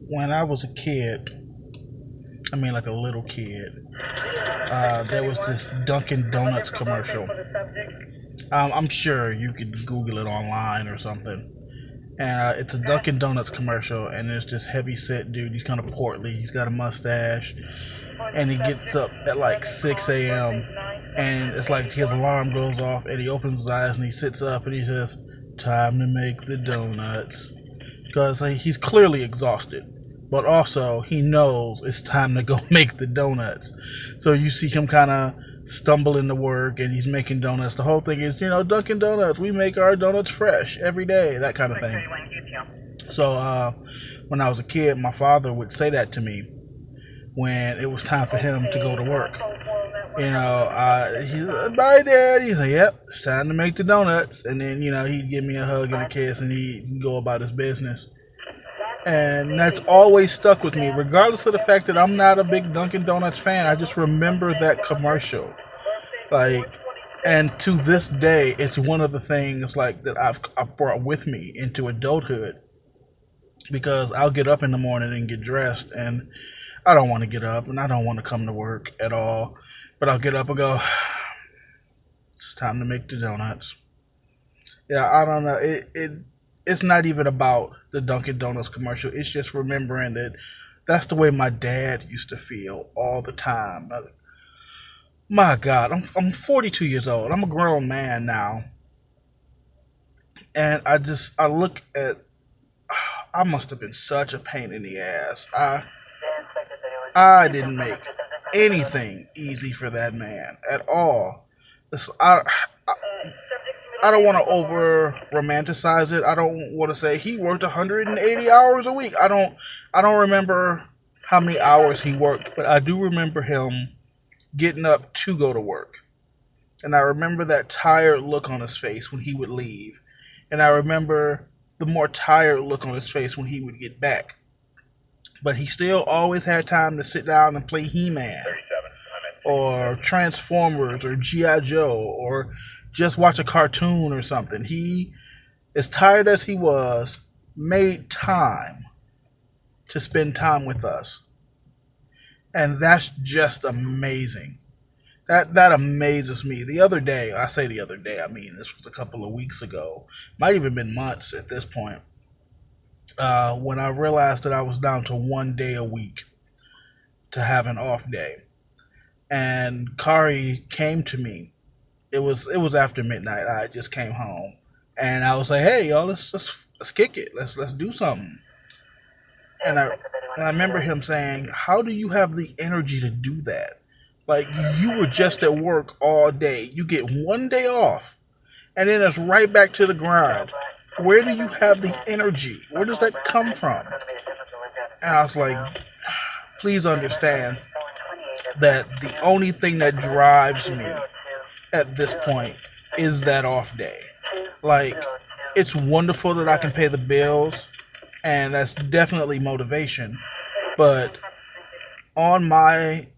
When I was a kid, I mean like a little kid, there was this Dunkin' Donuts commercial. I'm sure you could Google it online or something. And it's a Dunkin' Donuts commercial, and there's this heavy set dude. He's kind of portly. He's got a mustache, and he gets up at like 6 a.m. and it's like his alarm goes off, and he opens his eyes and he sits up and he says, "Time to make the donuts," because he's clearly exhausted. But also, he knows it's time to go make the donuts. So you see him kind of stumbling to work and he's making donuts. The whole thing is, Dunkin' Donuts, we make our donuts fresh every day, that kind of thing. So when I was a kid, my father would say that to me when it was time for him to go to work. Bye, Dad. He'd say, "Yep, it's time to make the donuts." And then, he'd give me a hug and a kiss and he'd go about his business. And that's always stuck with me, regardless of the fact that I'm not a big Dunkin' Donuts fan. I just remember that commercial. Like, and to this day, it's one of the things like that I've brought with me into adulthood because I'll get up in the morning and get dressed, and I don't want to get up and I don't want to come to work at all. But I'll get up and go, it's time to make the donuts. Yeah, I don't know. It's not even about the Dunkin' Donuts commercial. It's just remembering that that's the way my dad used to feel all the time. My God, I'm 42 years old. I'm a grown man now, and I look at. I must have been such a pain in the ass. I didn't make anything easy for that man at all. It's, I don't want to over romanticize it. I don't want to say he worked 180 hours a week. I don't remember how many hours he worked, but I do remember him getting up to go to work. And I remember that tired look on his face when he would leave. And I remember the more tired look on his face when he would get back. But he still always had time to sit down and play He-Man or Transformers or G.I. Joe or just watch a cartoon or something. He, as tired as he was, made time to spend time with us. And that's just amazing. That amazes me. The other day, I say the other day, I mean this was a couple of weeks ago, might even been months at this point, when I realized that I was down to 1 day a week to have an off day. And Kari came to me. It was after midnight. I just came home, and I was like, "Hey, y'all, let's kick it. Let's do something." And I remember him saying, "How do you have the energy to do that? Like you were just at work all day. You get 1 day off, and then it's right back to the grind. Where do you have the energy? Where does that come from?" And I was like, "Please understand that the only thing that drives me at this point is that off day. Like, it's wonderful that I can pay the bills, and that's definitely motivation. But on my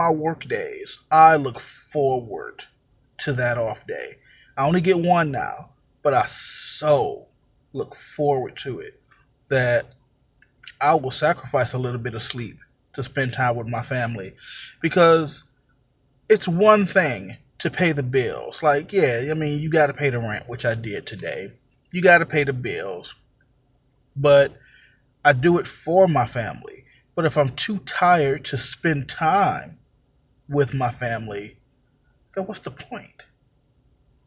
work days, I look forward to that off day. I only get one now, but I so look forward to it that I will sacrifice a little bit of sleep to spend time with my family because it's one thing to pay the bills. Like, yeah, I mean, you got to pay the rent, which I did today. You got to pay the bills, but I do it for my family. But if I'm too tired to spend time with my family, then what's the point?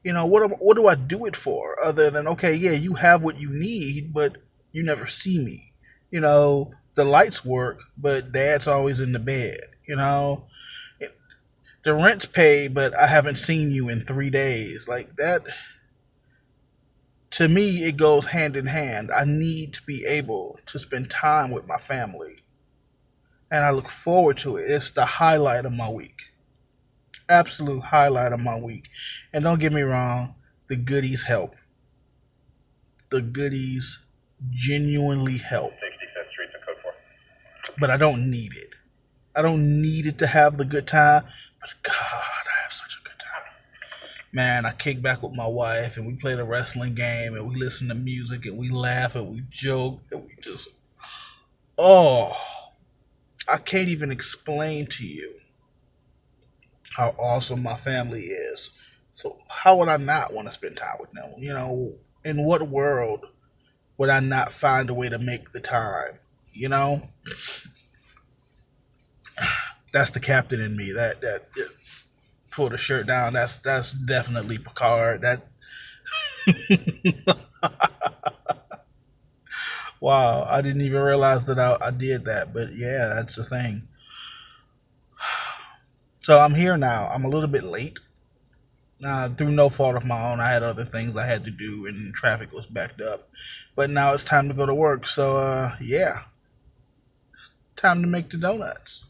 What do I do it for other than, okay, yeah, you have what you need, but you never see me. The lights work, but dad's always in the bed. The rent's paid, but I haven't seen you in 3 days. Like that, to me, it goes hand in hand. I need to be able to spend time with my family, and I look forward to it. It's the highlight of my week. Absolute highlight of my week. And don't get me wrong, the goodies help. The goodies genuinely help. 65th Street to code 4. But I don't need it. I don't need it to have the good time. But God, I have such a good time. Man, I kick back with my wife and we play the wrestling game and we listen to music and we laugh and we joke and we just, Oh, I can't even explain to you how awesome my family is. So how would I not want to spend time with them? You know, in what world would I not find a way to make the time? You know, that's the captain in me. That pull the shirt down. That's definitely Picard. That wow, I didn't even realize that I did that. But yeah, that's the thing. So I'm here now. I'm a little bit late. Through no fault of my own, I had other things I had to do, and traffic was backed up. But now it's time to go to work. So yeah, time to make the donuts.